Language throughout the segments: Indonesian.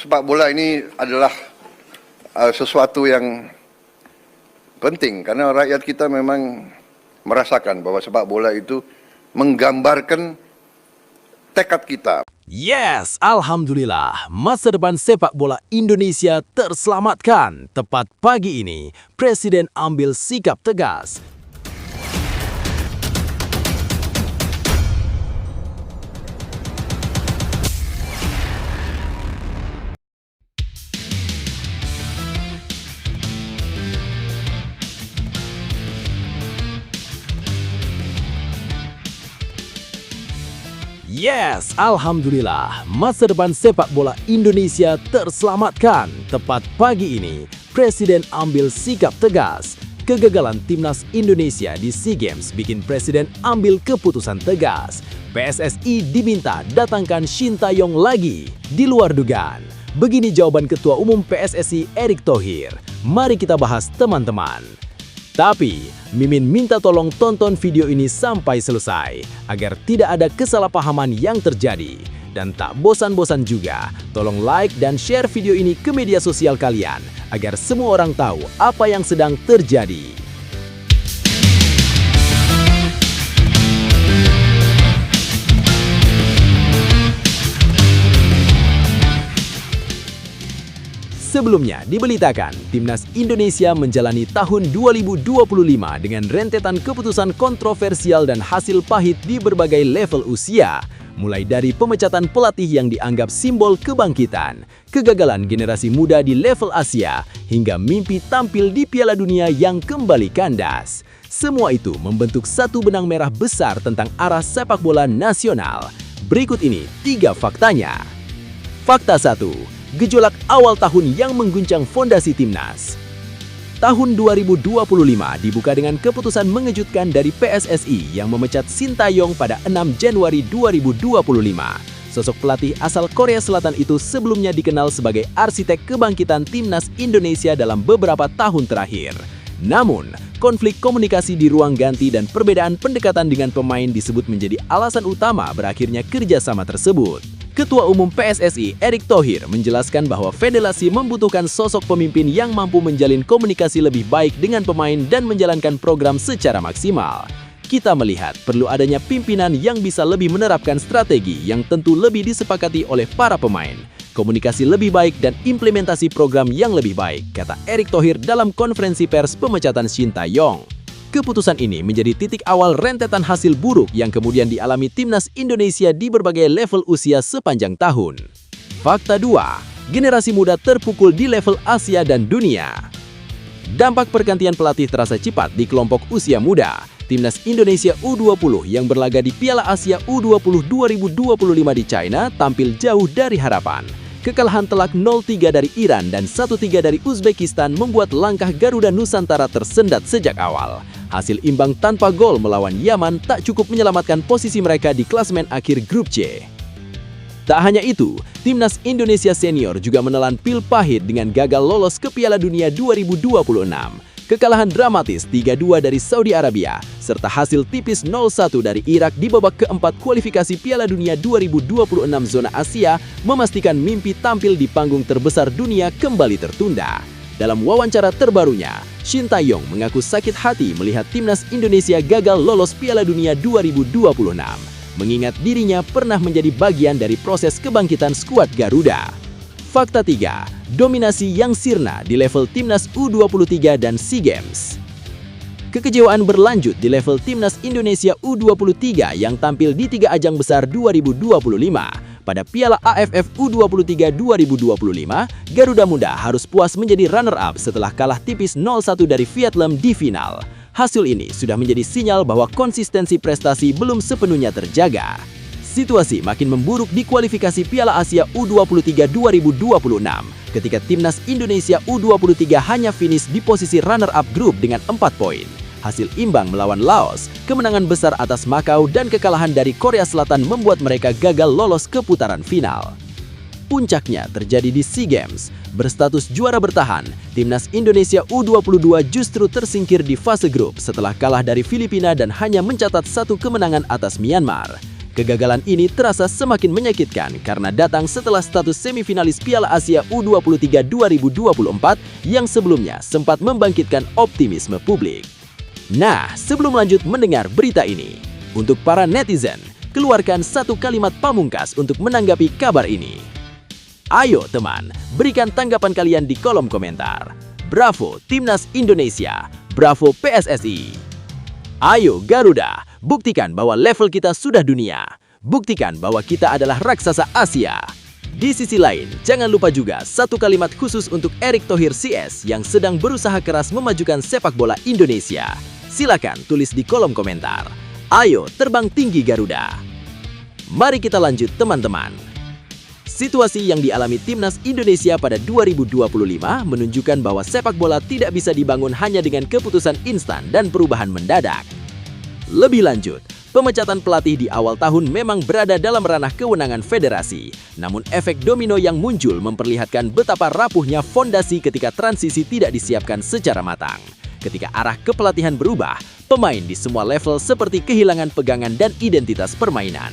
sepak bola ini adalah sesuatu yang penting karena rakyat kita memang merasakan bahwa sepak bola itu menggambarkan tekad kita. Yes, Alhamdulillah, masa depan sepak bola Indonesia terselamatkan. Tepat pagi ini, Presiden ambil sikap tegas. Yes, Alhamdulillah, masa depan sepak bola Indonesia terselamatkan. Tepat pagi ini, Presiden ambil sikap tegas. Kegagalan Timnas Indonesia di SEA Games bikin Presiden ambil keputusan tegas. PSSI diminta datangkan Shin Tae-yong lagi. Di luar dugaan. Begini jawaban Ketua Umum PSSI Erick Thohir. Mari kita bahas teman-teman. Tapi, Mimin minta tolong tonton video ini sampai selesai, agar tidak ada kesalahpahaman yang terjadi. Dan tak bosan-bosan juga, tolong like dan share video ini ke media sosial kalian, agar semua orang tahu apa yang sedang terjadi. Sebelumnya diberitakan, Timnas Indonesia menjalani tahun 2025 dengan rentetan keputusan kontroversial dan hasil pahit di berbagai level usia. Mulai dari pemecatan pelatih yang dianggap simbol kebangkitan, kegagalan generasi muda di level Asia, hingga mimpi tampil di Piala Dunia yang kembali kandas. Semua itu membentuk satu benang merah besar tentang arah sepak bola nasional. Berikut ini 3 faktanya. Fakta 1. Gejolak awal tahun yang mengguncang fondasi Timnas. Tahun 2025 dibuka dengan keputusan mengejutkan dari PSSI yang memecat Shin Tae-yong pada 6 Januari 2025. Sosok pelatih asal Korea Selatan itu sebelumnya dikenal sebagai arsitek kebangkitan Timnas Indonesia dalam beberapa tahun terakhir. Namun, konflik komunikasi di ruang ganti dan perbedaan pendekatan dengan pemain disebut menjadi alasan utama berakhirnya kerjasama tersebut. Ketua Umum PSSI Erick Thohir menjelaskan bahwa federasi membutuhkan sosok pemimpin yang mampu menjalin komunikasi lebih baik dengan pemain dan menjalankan program secara maksimal. Kita melihat perlu adanya pimpinan yang bisa lebih menerapkan strategi yang tentu lebih disepakati oleh para pemain, komunikasi lebih baik dan implementasi program yang lebih baik, kata Erick Thohir dalam konferensi pers pemecatan Shin Tae-yong. Keputusan ini menjadi titik awal rentetan hasil buruk yang kemudian dialami Timnas Indonesia di berbagai level usia sepanjang tahun. Fakta 2. Generasi muda terpukul di level Asia dan dunia. Dampak pergantian pelatih terasa cepat di kelompok usia muda. Timnas Indonesia U20 yang berlaga di Piala Asia U20 2025 di China tampil jauh dari harapan. Kekalahan telak 0-3 dari Iran dan 1-3 dari Uzbekistan membuat langkah Garuda Nusantara tersendat sejak awal. Hasil imbang tanpa gol melawan Yaman tak cukup menyelamatkan posisi mereka di klasemen akhir grup C. Tak hanya itu, Timnas Indonesia Senior juga menelan pil pahit dengan gagal lolos ke Piala Dunia 2026. Kekalahan dramatis 3-2 dari Saudi Arabia, serta hasil tipis 0-1 dari Irak di babak keempat kualifikasi Piala Dunia 2026 zona Asia memastikan mimpi tampil di panggung terbesar dunia kembali tertunda. Dalam wawancara terbarunya, Shin Tae-yong mengaku sakit hati melihat Timnas Indonesia gagal lolos Piala Dunia 2026, mengingat dirinya pernah menjadi bagian dari proses kebangkitan skuad Garuda. Fakta 3. Dominasi yang sirna di level Timnas U23 dan SEA Games. Kekecewaan berlanjut di level Timnas Indonesia U23 yang tampil di 3 ajang besar 2025. Pada Piala AFF U23 2025, Garuda Muda harus puas menjadi runner-up setelah kalah tipis 0-1 dari Vietnam di final. Hasil ini sudah menjadi sinyal bahwa konsistensi prestasi belum sepenuhnya terjaga. Situasi makin memburuk di kualifikasi Piala Asia U23 2026 ketika Timnas Indonesia U23 hanya finish di posisi runner-up grup dengan 4 poin. Hasil imbang melawan Laos, kemenangan besar atas Makau dan kekalahan dari Korea Selatan membuat mereka gagal lolos ke putaran final. Puncaknya terjadi di SEA Games. Berstatus juara bertahan, Timnas Indonesia U22 justru tersingkir di fase grup setelah kalah dari Filipina dan hanya mencatat 1 kemenangan atas Myanmar. Kegagalan ini terasa semakin menyakitkan karena datang setelah status semifinalis Piala Asia U23 2024 yang sebelumnya sempat membangkitkan optimisme publik. Nah, sebelum lanjut mendengar berita ini, untuk para netizen, keluarkan satu kalimat pamungkas untuk menanggapi kabar ini. Ayo teman, berikan tanggapan kalian di kolom komentar. Bravo Timnas Indonesia, bravo PSSI. Ayo Garuda, buktikan bahwa level kita sudah dunia. Buktikan bahwa kita adalah raksasa Asia. Di sisi lain, jangan lupa juga satu kalimat khusus untuk Erick Thohir CS yang sedang berusaha keras memajukan sepak bola Indonesia. Silakan tulis di kolom komentar. Ayo terbang tinggi Garuda. Mari kita lanjut teman-teman. Situasi yang dialami Timnas Indonesia pada 2025 menunjukkan bahwa sepak bola tidak bisa dibangun hanya dengan keputusan instan dan perubahan mendadak. Lebih lanjut, pemecatan pelatih di awal tahun memang berada dalam ranah kewenangan federasi. Namun efek domino yang muncul memperlihatkan betapa rapuhnya fondasi ketika transisi tidak disiapkan secara matang. Ketika arah kepelatihan berubah, pemain di semua level seperti kehilangan pegangan dan identitas permainan.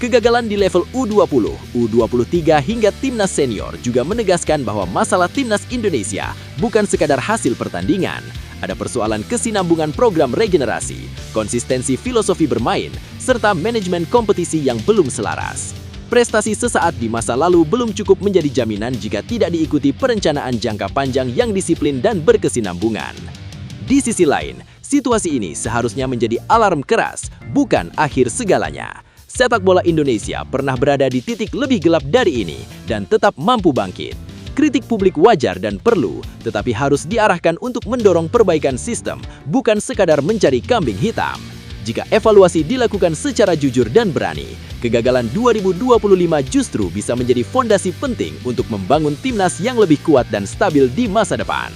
Kegagalan di level U20, U23 hingga timnas senior juga menegaskan bahwa masalah timnas Indonesia bukan sekadar hasil pertandingan. Ada persoalan kesinambungan program regenerasi, konsistensi filosofi bermain, serta manajemen kompetisi yang belum selaras. Prestasi sesaat di masa lalu belum cukup menjadi jaminan jika tidak diikuti perencanaan jangka panjang yang disiplin dan berkesinambungan. Di sisi lain, situasi ini seharusnya menjadi alarm keras, bukan akhir segalanya. Sepak bola Indonesia pernah berada di titik lebih gelap dari ini dan tetap mampu bangkit. Kritik publik wajar dan perlu, tetapi harus diarahkan untuk mendorong perbaikan sistem, bukan sekadar mencari kambing hitam. Jika evaluasi dilakukan secara jujur dan berani, kegagalan 2025 justru bisa menjadi fondasi penting untuk membangun timnas yang lebih kuat dan stabil di masa depan.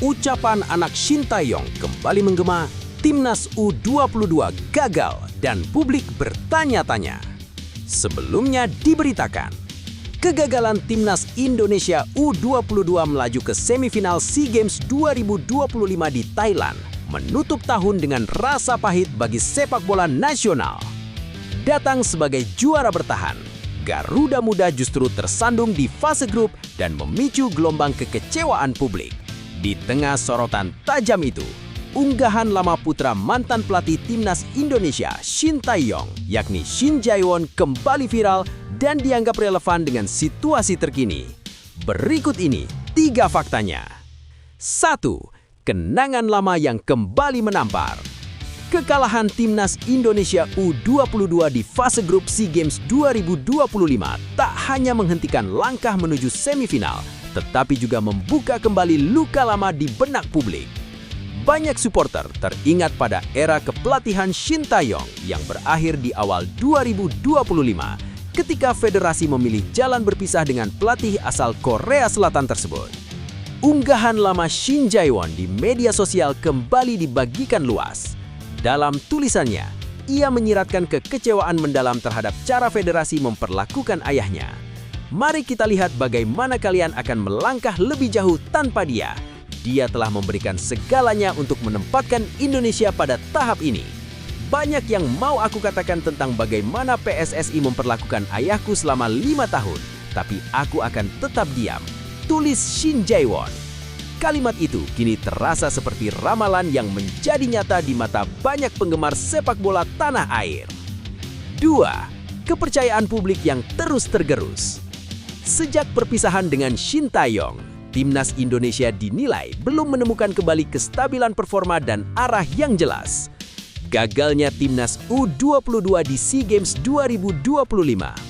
Ucapan anak Shin Tae-yong kembali menggema, Timnas U22 gagal dan publik bertanya-tanya. Sebelumnya diberitakan, kegagalan Timnas Indonesia U22 melaju ke semifinal SEA Games 2025 di Thailand menutup tahun dengan rasa pahit bagi sepak bola nasional. Datang sebagai juara bertahan, Garuda Muda justru tersandung di fase grup dan memicu gelombang kekecewaan publik. Di tengah sorotan tajam itu, unggahan lama putra mantan pelatih Timnas Indonesia Shin Tae-yong, yakni Shin Jae-won, kembali viral dan dianggap relevan dengan situasi terkini. Berikut ini 3 faktanya. 1. Kenangan lama yang kembali menampar. Kekalahan Timnas Indonesia U22 di fase grup SEA Games 2025 tak hanya menghentikan langkah menuju semifinal, tetapi juga membuka kembali luka lama di benak publik. Banyak supporter teringat pada era kepelatihan Shin Tae-yong yang berakhir di awal 2025 ketika federasi memilih jalan berpisah dengan pelatih asal Korea Selatan tersebut. Unggahan lama Shin Jae-won di media sosial kembali dibagikan luas. Dalam tulisannya, ia menyiratkan kekecewaan mendalam terhadap cara federasi memperlakukan ayahnya. Mari kita lihat bagaimana kalian akan melangkah lebih jauh tanpa dia. Dia telah memberikan segalanya untuk menempatkan Indonesia pada tahap ini. Banyak yang mau aku katakan tentang bagaimana PSSI memperlakukan ayahku selama 5 tahun, tapi aku akan tetap diam. Tulis Shin Jae-won. Kalimat itu kini terasa seperti ramalan yang menjadi nyata di mata banyak penggemar sepak bola tanah air. 2. Kepercayaan publik yang terus tergerus. Sejak perpisahan dengan Shin Tae-yong, Timnas Indonesia dinilai belum menemukan kembali kestabilan performa dan arah yang jelas. Gagalnya Timnas U22 di SEA Games 2025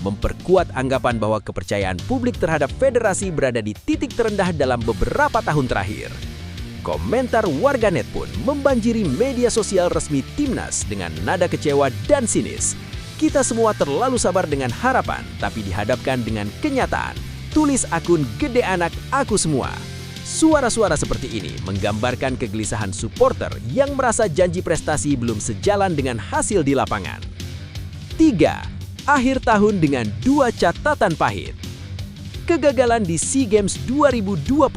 memperkuat anggapan bahwa kepercayaan publik terhadap federasi berada di titik terendah dalam beberapa tahun terakhir. Komentar warganet pun membanjiri media sosial resmi Timnas dengan nada kecewa dan sinis. Kita semua terlalu sabar dengan harapan, tapi dihadapkan dengan kenyataan. Tulis akun Gede Anak Aku Semua. Suara-suara seperti ini menggambarkan kegelisahan supporter yang merasa janji prestasi belum sejalan dengan hasil di lapangan. 3. Akhir tahun dengan 2 catatan pahit. Kegagalan di SEA Games 2025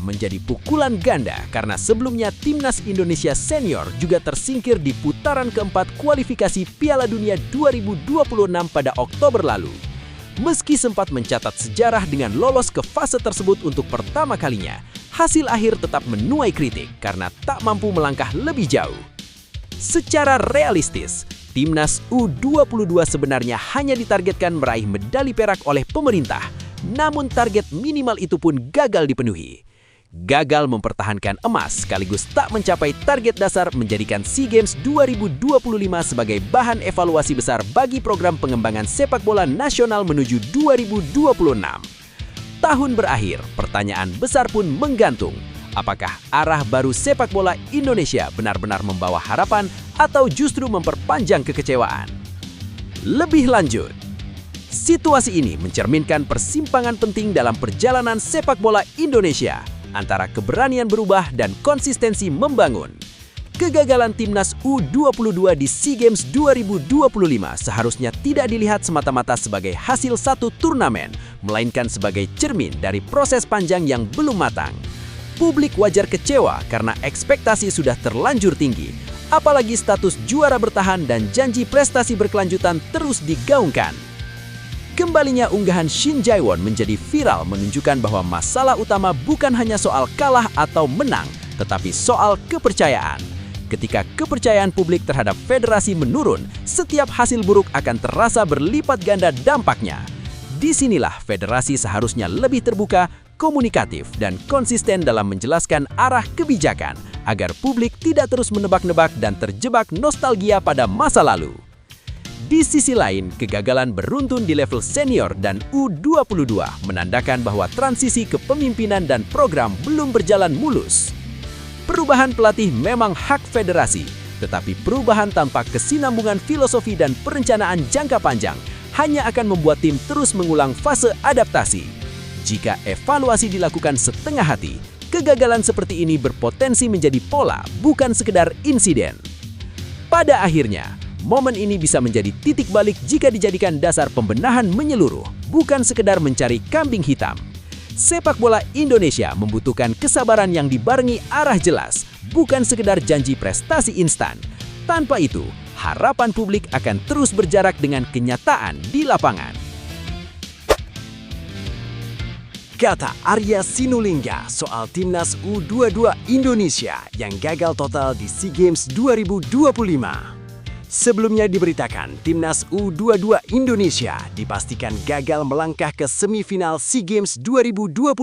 menjadi pukulan ganda karena sebelumnya Timnas Indonesia Senior juga tersingkir di putaran keempat kualifikasi Piala Dunia 2026 pada Oktober lalu. Meski sempat mencatat sejarah dengan lolos ke fase tersebut untuk pertama kalinya, hasil akhir tetap menuai kritik karena tak mampu melangkah lebih jauh. Secara realistis, Timnas U22 sebenarnya hanya ditargetkan meraih medali perak oleh pemerintah, namun target minimal itu pun gagal dipenuhi. Gagal mempertahankan emas sekaligus tak mencapai target dasar menjadikan SEA Games 2025 sebagai bahan evaluasi besar bagi program pengembangan sepak bola nasional menuju 2026. Tahun berakhir, pertanyaan besar pun menggantung. Apakah arah baru sepak bola Indonesia benar-benar membawa harapan atau justru memperpanjang kekecewaan? Lebih lanjut, situasi ini mencerminkan persimpangan penting dalam perjalanan sepak bola Indonesia antara keberanian berubah dan konsistensi membangun. Kegagalan Timnas U22 di SEA Games 2025 seharusnya tidak dilihat semata-mata sebagai hasil satu turnamen, melainkan sebagai cermin dari proses panjang yang belum matang. Publik wajar kecewa karena ekspektasi sudah terlanjur tinggi, apalagi status juara bertahan dan janji prestasi berkelanjutan terus digaungkan. Kembalinya unggahan Shin Jae-won menjadi viral menunjukkan bahwa masalah utama bukan hanya soal kalah atau menang, tetapi soal kepercayaan. Ketika kepercayaan publik terhadap federasi menurun, setiap hasil buruk akan terasa berlipat ganda dampaknya. Disinilah federasi seharusnya lebih terbuka, komunikatif, dan konsisten dalam menjelaskan arah kebijakan agar publik tidak terus menebak-nebak dan terjebak nostalgia pada masa lalu. Di sisi lain, kegagalan beruntun di level senior dan U22 menandakan bahwa transisi kepemimpinan dan program belum berjalan mulus. Perubahan pelatih memang hak federasi, tetapi perubahan tanpa kesinambungan filosofi dan perencanaan jangka panjang hanya akan membuat tim terus mengulang fase adaptasi. Jika evaluasi dilakukan setengah hati, kegagalan seperti ini berpotensi menjadi pola, bukan sekedar insiden. Pada akhirnya, momen ini bisa menjadi titik balik jika dijadikan dasar pembenahan menyeluruh, bukan sekedar mencari kambing hitam. Sepak bola Indonesia membutuhkan kesabaran yang dibarengi arah jelas, bukan sekedar janji prestasi instan. Tanpa itu, harapan publik akan terus berjarak dengan kenyataan di lapangan. Kata Arya Sinulinga soal Timnas U22 Indonesia yang gagal total di SEA Games 2025. Sebelumnya diberitakan, Timnas U22 Indonesia dipastikan gagal melangkah ke semifinal SEA Games 2025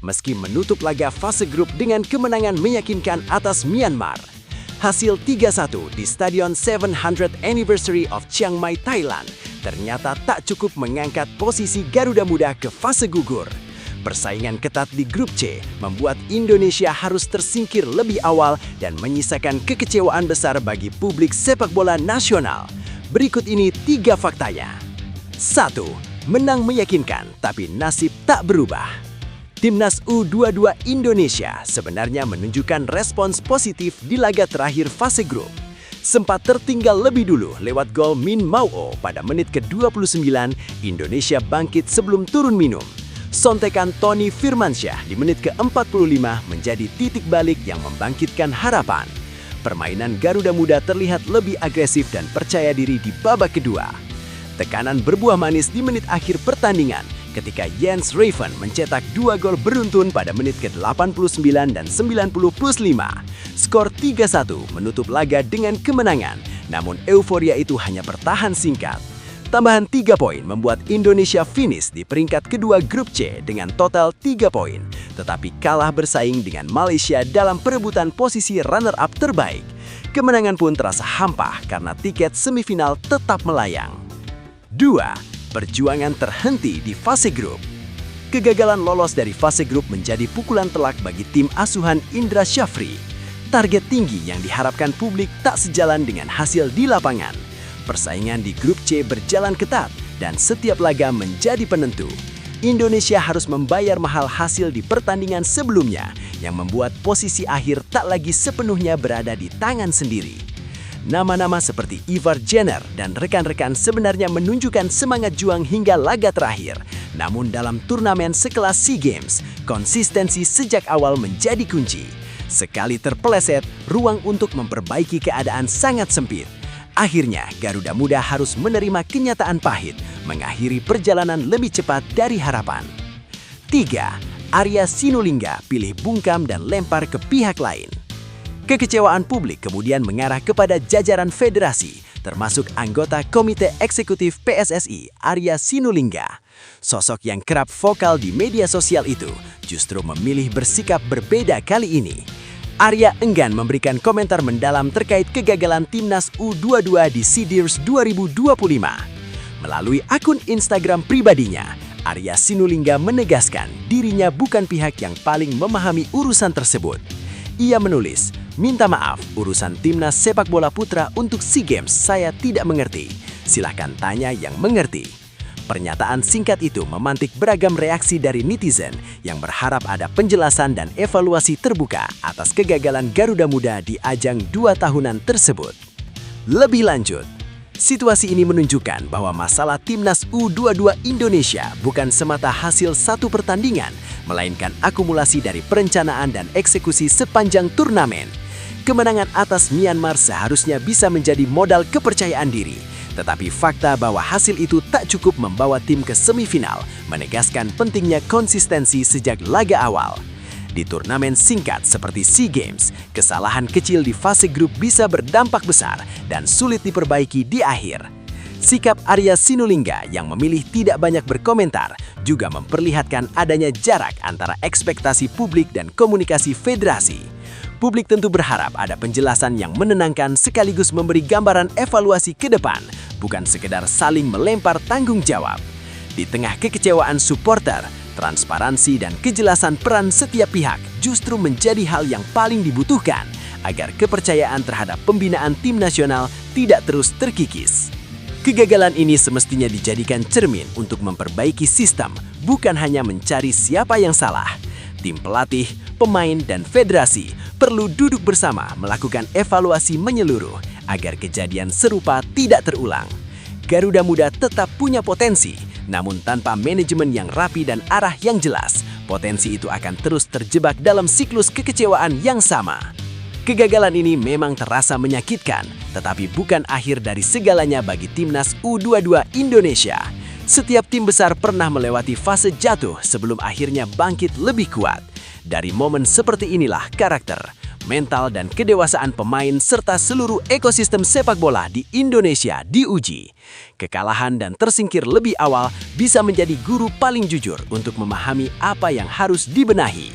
meski menutup laga fase grup dengan kemenangan meyakinkan atas Myanmar. Hasil 3-1 di Stadion 700th Anniversary of Chiang Mai, Thailand ternyata tak cukup mengangkat posisi Garuda Muda ke fase gugur. Persaingan ketat di grup C membuat Indonesia harus tersingkir lebih awal dan menyisakan kekecewaan besar bagi publik sepak bola nasional. Berikut ini 3 faktanya. 1. Menang meyakinkan, tapi nasib tak berubah. Timnas U22 Indonesia sebenarnya menunjukkan respons positif di laga terakhir fase grup. Sempat tertinggal lebih dulu lewat gol Min Mao pada menit ke-29, Indonesia bangkit sebelum turun minum. Sontekan Tony Firmansyah di menit ke-45 menjadi titik balik yang membangkitkan harapan. Permainan Garuda Muda terlihat lebih agresif dan percaya diri di babak kedua. Tekanan berbuah manis di menit akhir pertandingan ketika Jens Raven mencetak 2 gol beruntun pada menit ke-89 dan 90+5. Skor 3-1 menutup laga dengan kemenangan, namun euforia itu hanya bertahan singkat. Tambahan 3 poin membuat Indonesia finish di peringkat kedua grup C dengan total 3 poin, tetapi kalah bersaing dengan Malaysia dalam perebutan posisi runner-up terbaik. Kemenangan pun terasa hampa karena tiket semifinal tetap melayang. 2. Perjuangan terhenti di fase grup. Kegagalan lolos dari fase grup menjadi pukulan telak bagi tim asuhan Indra Syafri. Target tinggi yang diharapkan publik tak sejalan dengan hasil di lapangan. Persaingan di grup C berjalan ketat dan setiap laga menjadi penentu. Indonesia harus membayar mahal hasil di pertandingan sebelumnya yang membuat posisi akhir tak lagi sepenuhnya berada di tangan sendiri. Nama-nama seperti Ivar Jenner dan rekan-rekan sebenarnya menunjukkan semangat juang hingga laga terakhir. Namun dalam turnamen sekelas SEA Games, konsistensi sejak awal menjadi kunci. Sekali terpeleset, ruang untuk memperbaiki keadaan sangat sempit. Akhirnya, Garuda Muda harus menerima kenyataan pahit, mengakhiri perjalanan lebih cepat dari harapan. 3. Arya Sinulinga pilih bungkam dan lempar ke pihak lain. Kekecewaan publik kemudian mengarah kepada jajaran federasi, termasuk anggota Komite Eksekutif PSSI, Arya Sinulinga. Sosok yang kerap vokal di media sosial itu justru memilih bersikap berbeda kali ini. Arya enggan memberikan komentar mendalam terkait kegagalan timnas U22 di SEA Games 2025. Melalui akun Instagram pribadinya, Arya Sinulinga menegaskan dirinya bukan pihak yang paling memahami urusan tersebut. Ia menulis, "Minta maaf, urusan timnas sepak bola putra untuk SEA Games saya tidak mengerti. Silahkan tanya yang mengerti." Pernyataan singkat itu memantik beragam reaksi dari netizen yang berharap ada penjelasan dan evaluasi terbuka atas kegagalan Garuda Muda di ajang 2 tahunan tersebut. Lebih lanjut, situasi ini menunjukkan bahwa masalah timnas U22 Indonesia bukan semata hasil satu pertandingan, melainkan akumulasi dari perencanaan dan eksekusi sepanjang turnamen. Kemenangan atas Myanmar seharusnya bisa menjadi modal kepercayaan diri. Tetapi fakta bahwa hasil itu tak cukup membawa tim ke semifinal menegaskan pentingnya konsistensi sejak laga awal. Di turnamen singkat seperti SEA Games, kesalahan kecil di fase grup bisa berdampak besar dan sulit diperbaiki di akhir. Sikap Arya Sinulinga yang memilih tidak banyak berkomentar juga memperlihatkan adanya jarak antara ekspektasi publik dan komunikasi federasi. Publik tentu berharap ada penjelasan yang menenangkan sekaligus memberi gambaran evaluasi ke depan, bukan sekedar saling melempar tanggung jawab. Di tengah kekecewaan supporter, transparansi dan kejelasan peran setiap pihak justru menjadi hal yang paling dibutuhkan agar kepercayaan terhadap pembinaan tim nasional tidak terus terkikis. Kegagalan ini semestinya dijadikan cermin untuk memperbaiki sistem, bukan hanya mencari siapa yang salah. Tim pelatih, pemain, dan federasi perlu duduk bersama melakukan evaluasi menyeluruh agar kejadian serupa tidak terulang. Garuda Muda tetap punya potensi, namun tanpa manajemen yang rapi dan arah yang jelas, potensi itu akan terus terjebak dalam siklus kekecewaan yang sama. Kegagalan ini memang terasa menyakitkan, tetapi bukan akhir dari segalanya bagi timnas U22 Indonesia. Setiap tim besar pernah melewati fase jatuh sebelum akhirnya bangkit lebih kuat. Dari momen seperti inilah karakter, mental, dan kedewasaan pemain serta seluruh ekosistem sepak bola di Indonesia diuji. Kekalahan dan tersingkir lebih awal bisa menjadi guru paling jujur untuk memahami apa yang harus dibenahi.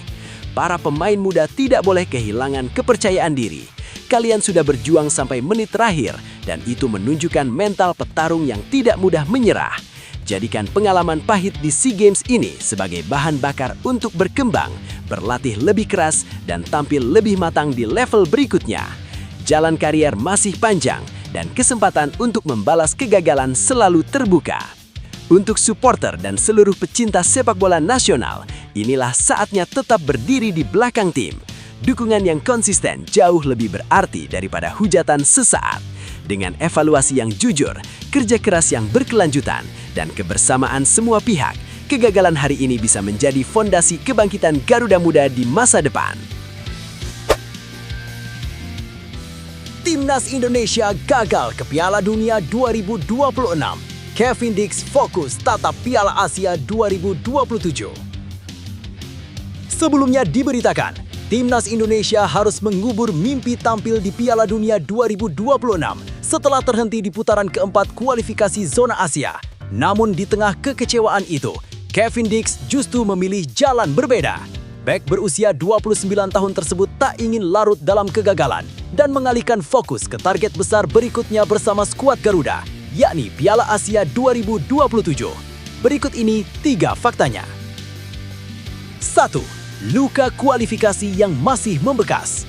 Para pemain muda tidak boleh kehilangan kepercayaan diri. Kalian sudah berjuang sampai menit terakhir dan itu menunjukkan mental petarung yang tidak mudah menyerah. Jadikan pengalaman pahit di SEA Games ini sebagai bahan bakar untuk berkembang, berlatih lebih keras, dan tampil lebih matang di level berikutnya. Jalan karier masih panjang, dan kesempatan untuk membalas kegagalan selalu terbuka. Untuk supporter dan seluruh pecinta sepak bola nasional, inilah saatnya tetap berdiri di belakang tim. Dukungan yang konsisten jauh lebih berarti daripada hujatan sesaat. Dengan evaluasi yang jujur, kerja keras yang berkelanjutan, dan kebersamaan semua pihak, kegagalan hari ini bisa menjadi fondasi kebangkitan Garuda Muda di masa depan. Timnas Indonesia gagal ke Piala Dunia 2026. Kevin Dix fokus tatap Piala Asia 2027. Sebelumnya diberitakan, Timnas Indonesia harus mengubur mimpi tampil di Piala Dunia 2026 setelah terhenti di putaran keempat kualifikasi zona Asia. Namun di tengah kekecewaan itu, Kevin Dix justru memilih jalan berbeda. Bek berusia 29 tahun tersebut tak ingin larut dalam kegagalan dan mengalihkan fokus ke target besar berikutnya bersama skuad Garuda, yakni Piala Asia 2027. Berikut ini 3 faktanya. 1. Luka kualifikasi yang masih membekas.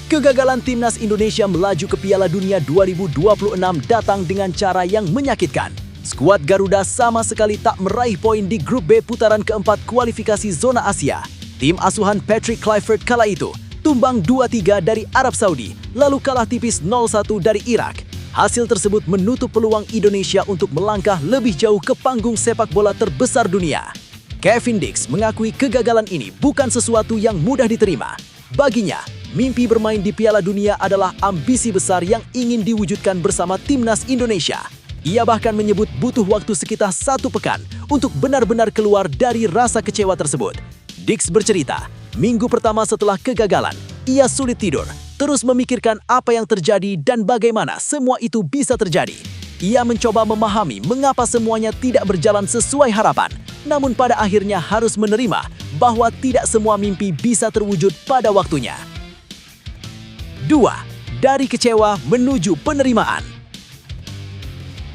Kegagalan timnas Indonesia melaju ke Piala Dunia 2026 datang dengan cara yang menyakitkan. Skuad Garuda sama sekali tak meraih poin di grup B putaran keempat kualifikasi zona Asia. Tim asuhan Patrick Kluivert kala itu tumbang 2-3 dari Arab Saudi, lalu kalah tipis 0-1 dari Irak. Hasil tersebut menutup peluang Indonesia untuk melangkah lebih jauh ke panggung sepak bola terbesar dunia. Kevin Dix mengakui kegagalan ini bukan sesuatu yang mudah diterima. Baginya, mimpi bermain di Piala Dunia adalah ambisi besar yang ingin diwujudkan bersama timnas Indonesia. Ia bahkan menyebut butuh waktu sekitar 1 pekan untuk benar-benar keluar dari rasa kecewa tersebut. Dix bercerita, minggu pertama setelah kegagalan, ia sulit tidur, terus memikirkan apa yang terjadi dan bagaimana semua itu bisa terjadi. Ia mencoba memahami mengapa semuanya tidak berjalan sesuai harapan, namun pada akhirnya harus menerima bahwa tidak semua mimpi bisa terwujud pada waktunya. 2. Dari kecewa menuju penerimaan.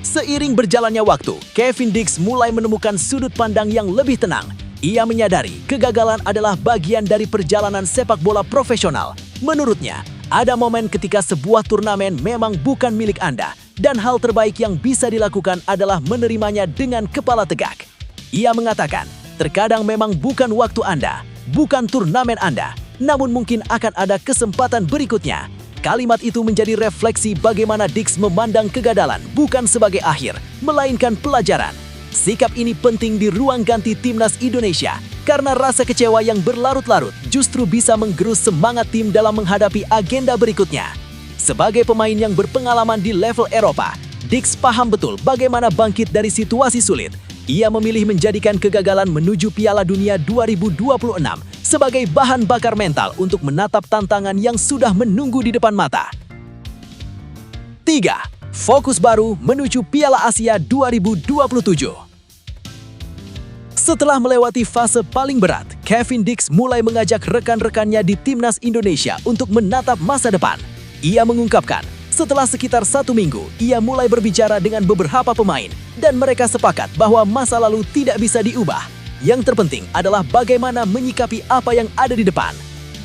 Seiring berjalannya waktu, Kevin Dix mulai menemukan sudut pandang yang lebih tenang. Ia menyadari kegagalan adalah bagian dari perjalanan sepak bola profesional. Menurutnya, ada momen ketika sebuah turnamen memang bukan milik Anda, dan hal terbaik yang bisa dilakukan adalah menerimanya dengan kepala tegak. Ia mengatakan, terkadang memang bukan waktu Anda, bukan turnamen Anda, namun mungkin akan ada kesempatan berikutnya. Kalimat itu menjadi refleksi bagaimana Dix memandang kegagalan bukan sebagai akhir, melainkan pelajaran. Sikap ini penting di ruang ganti timnas Indonesia, karena rasa kecewa yang berlarut-larut justru bisa menggerus semangat tim dalam menghadapi agenda berikutnya. Sebagai pemain yang berpengalaman di level Eropa, Dix paham betul bagaimana bangkit dari situasi sulit. Ia memilih menjadikan kegagalan menuju Piala Dunia 2026 sebagai bahan bakar mental untuk menatap tantangan yang sudah menunggu di depan mata. 3. Fokus baru menuju Piala Asia 2027. Setelah melewati fase paling berat, Kevin Dix mulai mengajak rekan-rekannya di timnas Indonesia untuk menatap masa depan. Ia mengungkapkan, setelah sekitar 1 minggu, ia mulai berbicara dengan beberapa pemain dan mereka sepakat bahwa masa lalu tidak bisa diubah. Yang terpenting adalah bagaimana menyikapi apa yang ada di depan.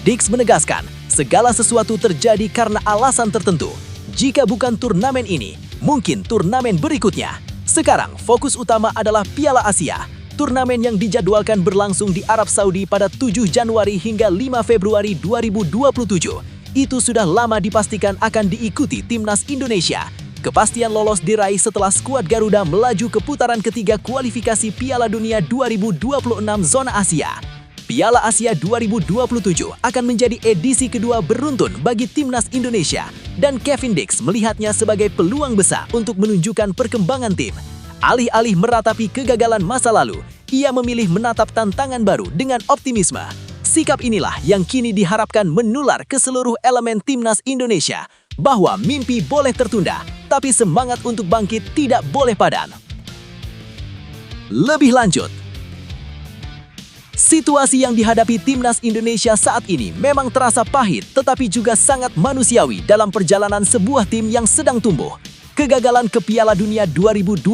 Dix menegaskan, segala sesuatu terjadi karena alasan tertentu. Jika bukan turnamen ini, mungkin turnamen berikutnya. Sekarang, fokus utama adalah Piala Asia. Turnamen yang dijadwalkan berlangsung di Arab Saudi pada 7 Januari hingga 5 Februari 2027. Itu sudah lama dipastikan akan diikuti timnas Indonesia. Kepastian lolos diraih setelah skuad Garuda melaju ke putaran ketiga kualifikasi Piala Dunia 2026 zona Asia. Piala Asia 2027 akan menjadi edisi kedua beruntun bagi timnas Indonesia dan Kevin Dix melihatnya sebagai peluang besar untuk menunjukkan perkembangan tim. Alih-alih meratapi kegagalan masa lalu, ia memilih menatap tantangan baru dengan optimisme. Sikap inilah yang kini diharapkan menular ke seluruh elemen timnas Indonesia, bahwa mimpi boleh tertunda, tapi semangat untuk bangkit tidak boleh padam. Lebih lanjut, situasi yang dihadapi timnas Indonesia saat ini memang terasa pahit, tetapi juga sangat manusiawi dalam perjalanan sebuah tim yang sedang tumbuh. Kegagalan ke Piala Dunia 2026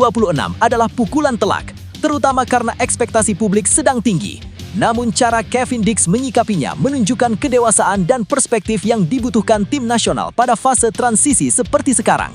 adalah pukulan telak, terutama karena ekspektasi publik sedang tinggi. Namun cara Kevin Dix menyikapinya menunjukkan kedewasaan dan perspektif yang dibutuhkan tim nasional pada fase transisi seperti sekarang.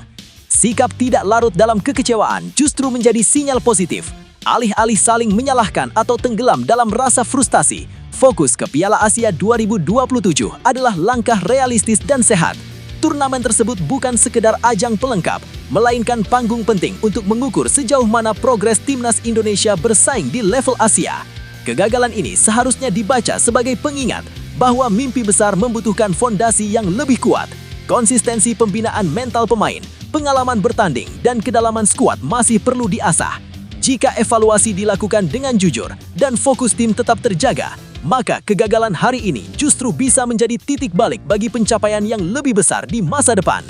Sikap tidak larut dalam kekecewaan justru menjadi sinyal positif. Alih-alih saling menyalahkan atau tenggelam dalam rasa frustasi, fokus ke Piala Asia 2027 adalah langkah realistis dan sehat. Turnamen tersebut bukan sekedar ajang pelengkap, melainkan panggung penting untuk mengukur sejauh mana progres timnas Indonesia bersaing di level Asia. Kegagalan ini seharusnya dibaca sebagai pengingat bahwa mimpi besar membutuhkan fondasi yang lebih kuat. Konsistensi pembinaan mental pemain, pengalaman bertanding, dan kedalaman skuad masih perlu diasah. Jika evaluasi dilakukan dengan jujur dan fokus tim tetap terjaga, maka kegagalan hari ini justru bisa menjadi titik balik bagi pencapaian yang lebih besar di masa depan.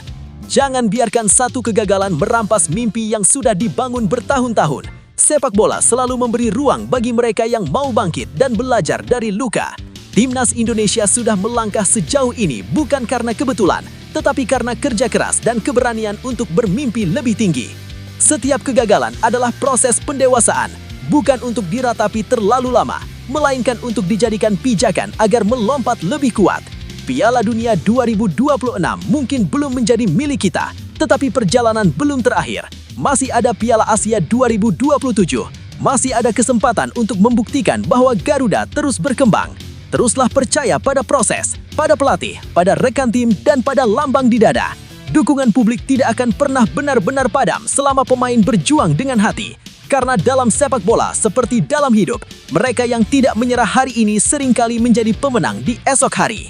Jangan biarkan satu kegagalan merampas mimpi yang sudah dibangun bertahun-tahun. Sepak bola selalu memberi ruang bagi mereka yang mau bangkit dan belajar dari luka. Timnas Indonesia sudah melangkah sejauh ini bukan karena kebetulan, tetapi karena kerja keras dan keberanian untuk bermimpi lebih tinggi. Setiap kegagalan adalah proses pendewasaan, bukan untuk diratapi terlalu lama, melainkan untuk dijadikan pijakan agar melompat lebih kuat. Piala Dunia 2026 mungkin belum menjadi milik kita, tetapi perjalanan belum terakhir. Masih ada Piala Asia 2027. Masih ada kesempatan untuk membuktikan bahwa Garuda terus berkembang. Teruslah percaya pada proses, pada pelatih, pada rekan tim, dan pada lambang di dada. dukungan publik tidak akan pernah benar-benar padam selama pemain berjuang dengan hati. Karena dalam sepak bola seperti dalam hidup, mereka yang tidak menyerah hari ini seringkali menjadi pemenang di esok hari.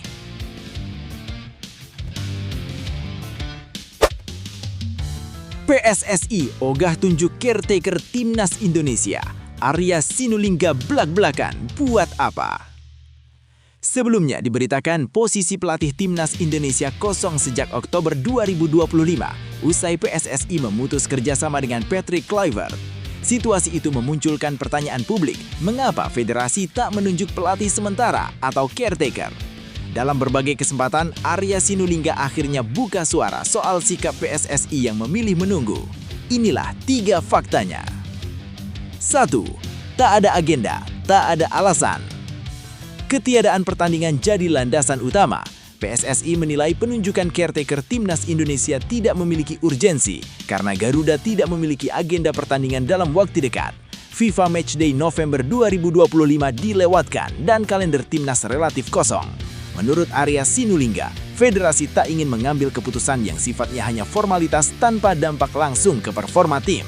PSSI ogah tunjuk caretaker Timnas Indonesia. Arya Sinulinga belak-belakan buat apa? Sebelumnya diberitakan posisi pelatih Timnas Indonesia kosong sejak Oktober 2025 usai PSSI memutus kerjasama dengan Patrick Kluivert. Situasi itu memunculkan pertanyaan publik, mengapa federasi tak menunjuk pelatih sementara atau caretaker? Dalam berbagai kesempatan, Arya Sinulinga akhirnya buka suara soal sikap PSSI yang memilih menunggu. Inilah 3 faktanya. 1. Tak ada agenda, tak ada alasan. Ketiadaan pertandingan jadi landasan utama. PSSI menilai penunjukan caretaker Timnas Indonesia tidak memiliki urgensi karena Garuda tidak memiliki agenda pertandingan dalam waktu dekat. FIFA Matchday November 2025 dilewatkan dan kalender Timnas relatif kosong. Menurut Arya Sinulinga, federasi tak ingin mengambil keputusan yang sifatnya hanya formalitas tanpa dampak langsung ke performa tim.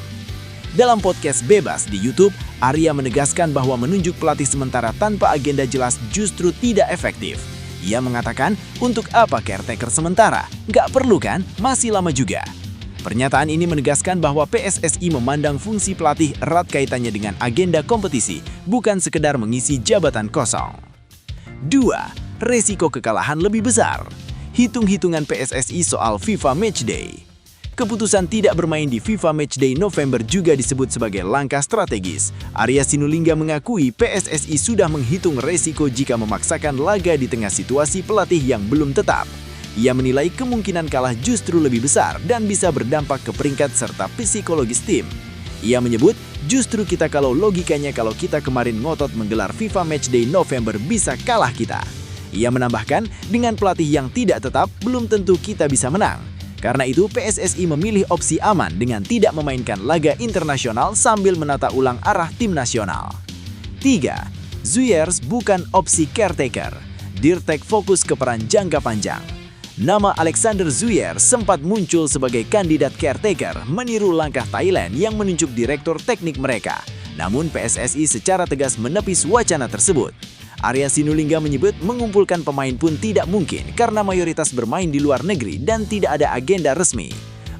Dalam podcast bebas di YouTube, Arya menegaskan bahwa menunjuk pelatih sementara tanpa agenda jelas justru tidak efektif. Ia mengatakan, untuk apa caretaker sementara? Nggak perlu kan? Masih lama juga. Pernyataan ini menegaskan bahwa PSSI memandang fungsi pelatih erat kaitannya dengan agenda kompetisi, bukan sekedar mengisi jabatan kosong. 2. Resiko kekalahan lebih besar. Hitung-hitungan PSSI soal FIFA Matchday. Keputusan tidak bermain di FIFA Matchday November juga disebut sebagai langkah strategis. Arya Sinulinga mengakui PSSI sudah menghitung resiko jika memaksakan laga di tengah situasi pelatih yang belum tetap. Ia menilai kemungkinan kalah justru lebih besar dan bisa berdampak ke peringkat serta psikologis tim. Ia menyebut, justru kita kalau kita kemarin ngotot menggelar FIFA Matchday November bisa kalah kita. Ia menambahkan, dengan pelatih yang tidak tetap, belum tentu kita bisa menang. Karena itu, PSSI memilih opsi aman dengan tidak memainkan laga internasional sambil menata ulang arah tim nasional. 3. Zuyers bukan opsi caretaker. Dirtek fokus ke peran jangka panjang. Nama Alexander Zuyers sempat muncul sebagai kandidat caretaker, meniru langkah Thailand yang menunjuk direktur teknik mereka. Namun PSSI secara tegas menepis wacana tersebut. Arya Sinulinga menyebut mengumpulkan pemain pun tidak mungkin karena mayoritas bermain di luar negeri dan tidak ada agenda resmi.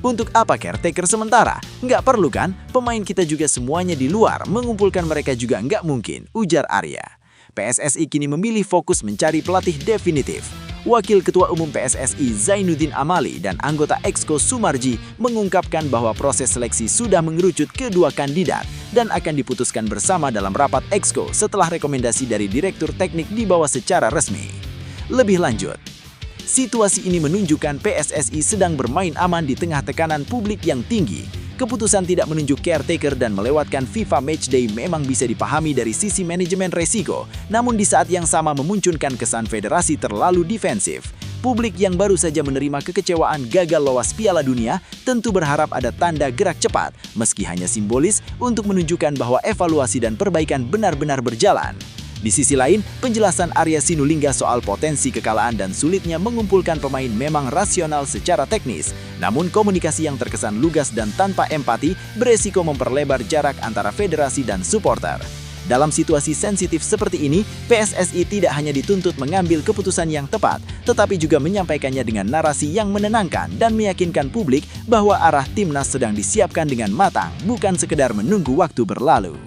Untuk apa caretaker sementara? Nggak perlu kan? Pemain kita juga semuanya di luar, mengumpulkan mereka juga nggak mungkin, ujar Arya. PSSI kini memilih fokus mencari pelatih definitif. Wakil Ketua Umum PSSI Zainuddin Amali dan anggota Exco Sumarji mengungkapkan bahwa proses seleksi sudah mengerucut kedua kandidat dan akan diputuskan bersama dalam rapat Exco setelah rekomendasi dari Direktur Teknik dibawa secara resmi. Lebih lanjut, situasi ini menunjukkan PSSI sedang bermain aman di tengah tekanan publik yang tinggi. Keputusan tidak menunjuk caretaker dan melewatkan FIFA Matchday memang bisa dipahami dari sisi manajemen resiko, namun di saat yang sama memunculkan kesan federasi terlalu defensif. Publik yang baru saja menerima kekecewaan gagal lolos Piala Dunia tentu berharap ada tanda gerak cepat, meski hanya simbolis untuk menunjukkan bahwa evaluasi dan perbaikan benar-benar berjalan. Di sisi lain, penjelasan Arya Sinulinga soal potensi kekalahan dan sulitnya mengumpulkan pemain memang rasional secara teknis, namun komunikasi yang terkesan lugas dan tanpa empati beresiko memperlebar jarak antara federasi dan supporter. Dalam situasi sensitif seperti ini, PSSI tidak hanya dituntut mengambil keputusan yang tepat, tetapi juga menyampaikannya dengan narasi yang menenangkan dan meyakinkan publik bahwa arah timnas sedang disiapkan dengan matang, bukan sekedar menunggu waktu berlalu.